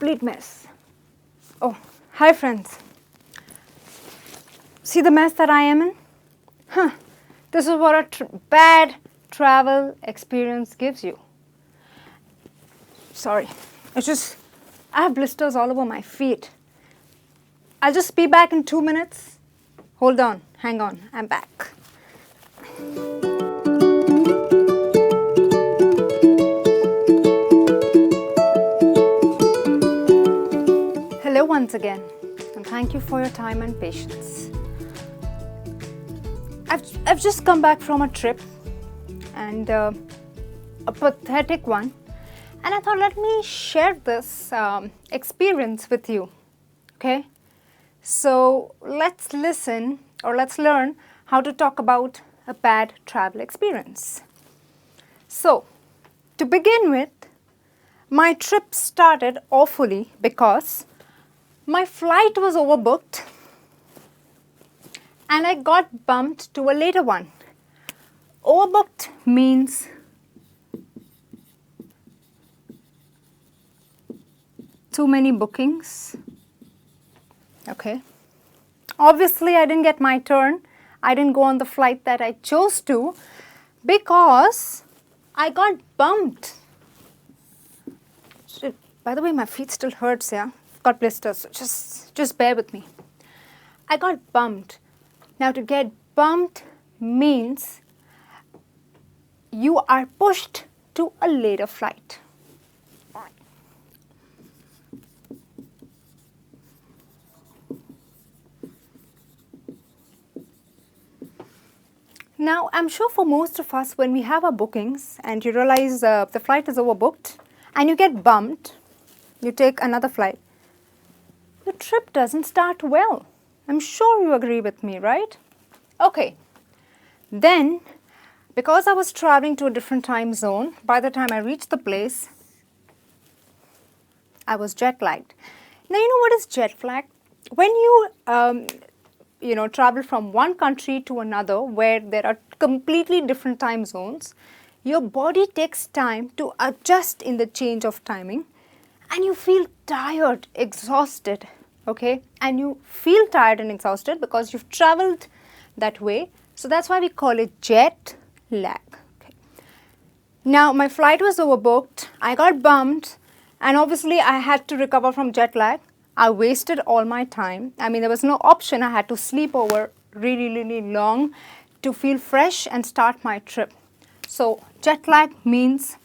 complete mess. Oh, hi friends. See the mess that I am in? This is what a bad travel experience gives you. Sorry, I have blisters all over my feet. I'll just be back in 2 minutes. Hold on, hang on, I'm back. Hello once again, and thank you for your time and patience. I've just come back from a trip, and a pathetic one, and I thought let me share this experience with you, okay? So let's listen or let's learn how to talk about a bad travel experience. So to begin with, my trip started awfully because my flight was overbooked and I got bumped to a later one. Overbooked means too many bookings. Okay. Obviously, I didn't get my turn. I didn't go on the flight that I chose to because I got bumped. By the way, my feet still hurts, yeah? Got blisters, so just bear with me. I got bumped. Now to get bumped means you are pushed to a later flight. Now, I'm sure for most of us, when we have our bookings and you realize the flight is overbooked and you get bumped, you take another flight, the trip doesn't start well. I'm sure you agree with me, right? Okay. Then, because I was traveling to a different time zone, by the time I reached the place, I was jet lagged. Now, you know what is jet lag? When you travel from one country to another where there are completely different time zones, your body takes time to adjust in the change of timing and you feel tired, exhausted, okay? And you feel tired and exhausted because you've traveled that way. So that's why we call it jet lag. Okay. Now, my flight was overbooked, I got bumped, and obviously I had to recover from jet lag. I wasted all my time. I mean, there was no option. I had to sleep over really long to feel fresh and start my trip. So jet lag means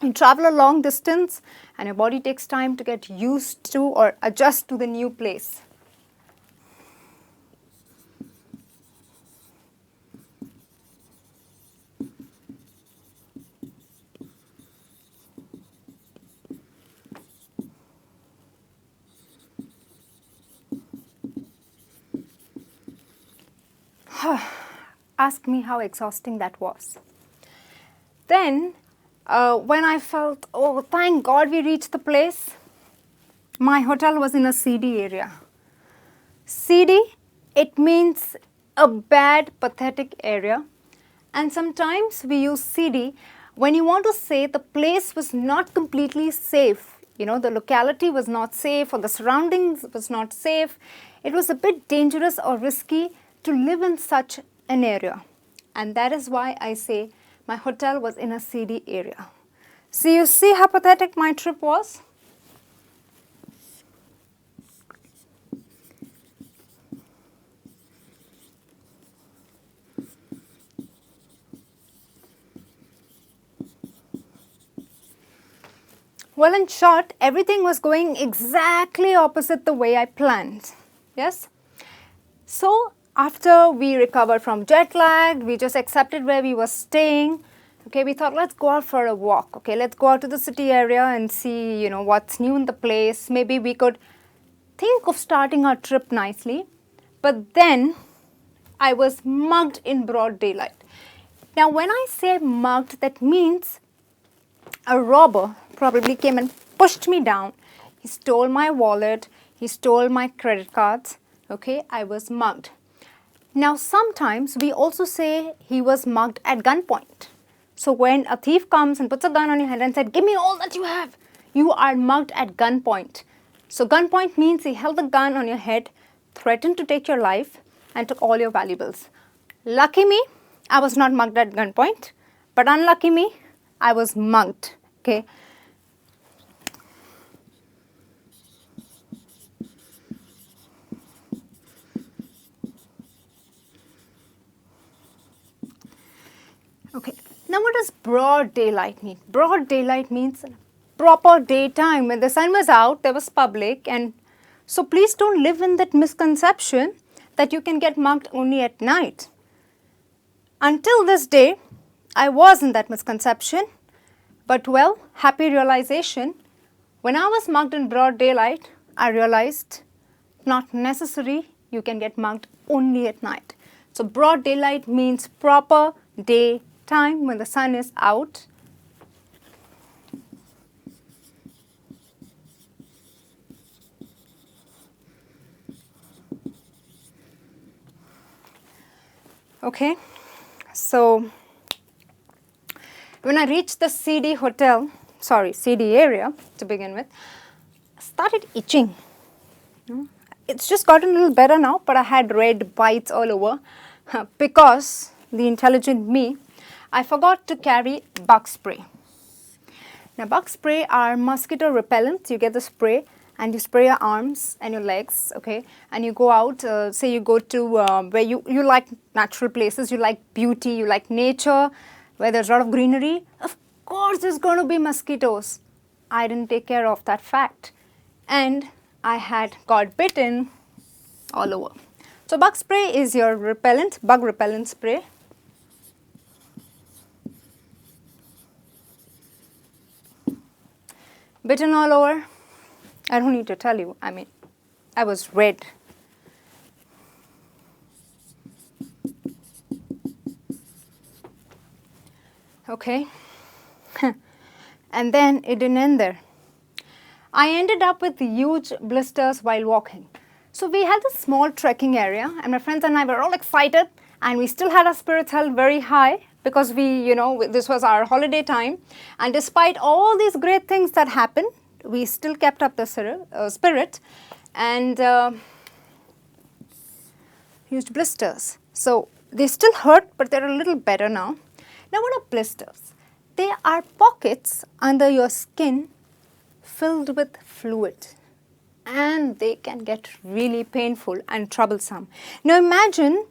you travel a long distance and your body takes time to get used to or adjust to the new place. Ask me how exhausting that was. Then, when I felt, oh, thank God we reached the place, my hotel was in a seedy area. Seedy, it means a bad, pathetic area. And sometimes we use seedy when you want to say the place was not completely safe. You know, the locality was not safe or the surroundings was not safe. It was a bit dangerous or risky to live in such an area. And that is why I say my hotel was in a seedy area. So you see how pathetic my trip was? Well, in short, everything was going exactly opposite the way I planned. Yes? So, after we recovered from jet lag, we just accepted where we were staying. Okay, we thought, let's go out for a walk. Okay, let's go out to the city area and see, what's new in the place. Maybe we could think of starting our trip nicely. But then, I was mugged in broad daylight. Now, when I say mugged, that means a robber probably came and pushed me down. He stole my wallet. He stole my credit cards. Okay, I was mugged. Now, sometimes we also say he was mugged at gunpoint. So when a thief comes and puts a gun on your head and said, give me all that you have, You are mugged at gunpoint. So gunpoint means he held the gun on your head, threatened to take your life, and took all your valuables. Lucky me, I was not mugged at gunpoint, but unlucky me, I was mugged. Okay. Okay. Now what does broad daylight mean? Broad daylight means proper daytime. When the sun was out, there was public, and so please don't live in that misconception that you can get mugged only at night. Until this day, I was in that misconception, but well, happy realization. When I was mugged in broad daylight, I realized not necessary, you can get mugged only at night. So broad daylight means proper daytime when the sun is out. Okay, so when I reached the CD area to begin with, I started itching. It's just gotten a little better now, but I had red bites all over because the intelligent me, I forgot to carry bug spray. Now bug spray are mosquito repellent. You get the spray and you spray your arms and your legs, okay, and you go out, say you go to where you like natural places, you like beauty, you like nature, where there's a lot of greenery. Of course there's going to be mosquitoes. I didn't take care of that fact, and I had got bitten all over. So bug spray is your repellent, bug repellent spray. Bitten all over. I don't need to tell you, I mean, I was red. Okay, and then it didn't end there. I ended up with huge blisters while walking. So we had this small trekking area, and my friends and I were all excited, and we still had our spirits held very high because this was our holiday time, and despite all these great things that happened, we still kept up the spirit, and huge blisters. So they still hurt, but they're a little better now. Now what are blisters? They are pockets under your skin filled with fluid, and they can get really painful and troublesome. Now imagine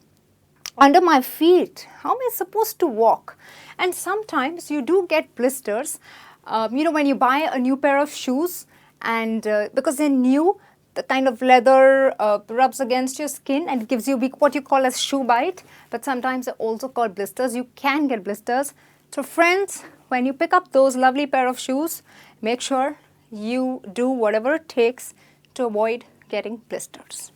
under my feet, how am I supposed to walk? And sometimes you do get blisters, when you buy a new pair of shoes, and because they're new, the kind of leather rubs against your skin and gives you what you call as shoe bite, but sometimes they're also called blisters. You can get blisters. So friends, when you pick up those lovely pair of shoes, make sure you do whatever it takes to avoid getting blisters.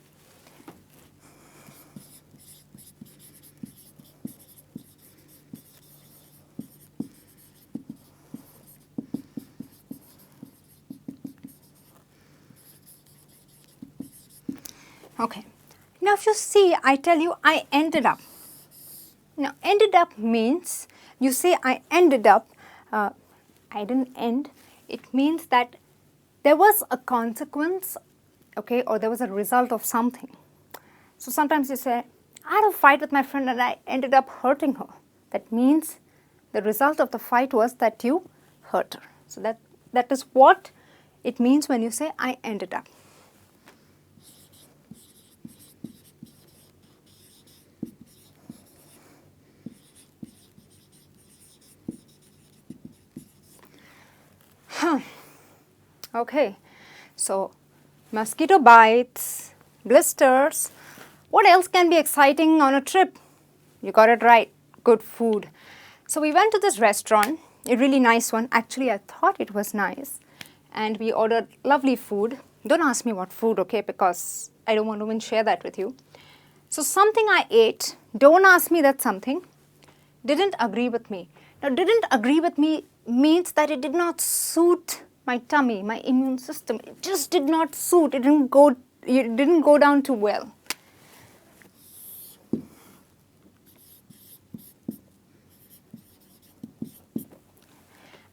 Okay, now if you see, I tell you, I ended up. Now, ended up means, you say I ended up, I didn't end. It means that there was a consequence, okay, or there was a result of something. So sometimes you say, I had a fight with my friend and I ended up hurting her. That means the result of the fight was that you hurt her. So that is what it means when you say I ended up. Okay, so mosquito bites, blisters. What else can be exciting on a trip? You got it right, good food. So we went to this restaurant, a really nice one. Actually, I thought it was nice. And we ordered lovely food. Don't ask me what food, okay, because I don't want to even share that with you. So something I ate, don't ask me that something, didn't agree with me. Now, didn't agree with me means that it did not suit my tummy, my immune system. It just did not suit. It didn't go down too well.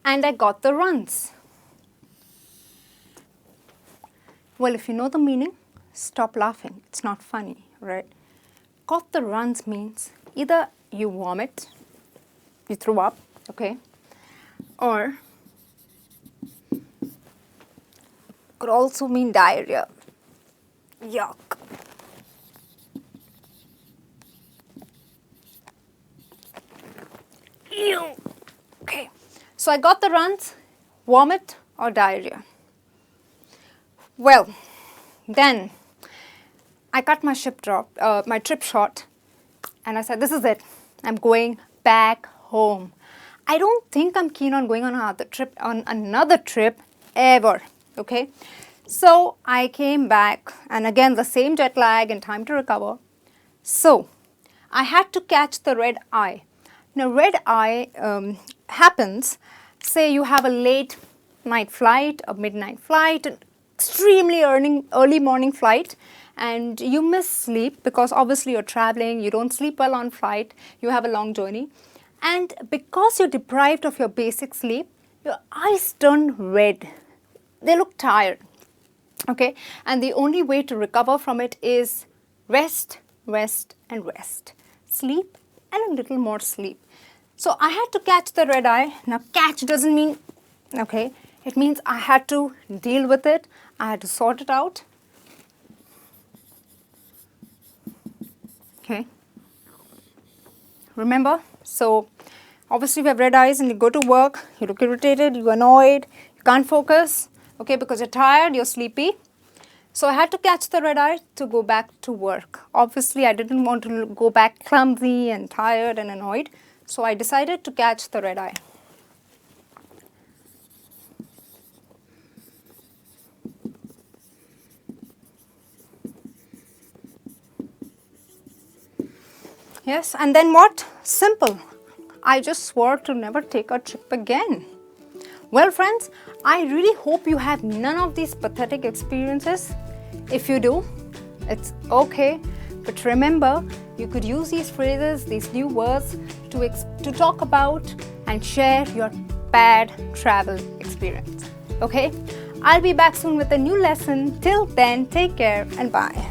And I got the runs. Well, if you know the meaning, stop laughing. It's not funny, right? Got the runs means either you vomit, you threw up, okay, or could also mean diarrhea. Yuck. Ew. Okay, so I got the runs, vomit or diarrhea. Well, then I cut my trip short, and I said, this is it. I'm going back home. I don't think I'm keen on going on another trip ever. Okay, so I came back, and again the same jet lag and time to recover. So I had to catch the red eye. Now, red eye happens, say you have a late night flight, a midnight flight, an extremely early morning flight, and you miss sleep because obviously you're traveling, you don't sleep well on flight, you have a long journey. And because you're deprived of your basic sleep, your eyes turn red. They look tired, okay? And the only way to recover from it is rest, rest, and rest. Sleep and a little more sleep. So I had to catch the red eye. Now, catch doesn't mean, okay, it means I had to deal with it. I had to sort it out. Okay. Remember? So obviously we have red eyes and you go to work, you look irritated, you're annoyed, you can't focus, okay, because you're tired, you're sleepy. So I had to catch the red eye to go back to work. Obviously, I didn't want to go back clumsy and tired and annoyed. So I decided to catch the red eye. Yes, and then what? Simple. I just swore to never take a trip again. Well, friends, I really hope you have none of these pathetic experiences. If you do, it's okay. But remember, you could use these phrases, these new words to talk about and share your bad travel experience. Okay? I'll be back soon with a new lesson. Till then, take care and bye.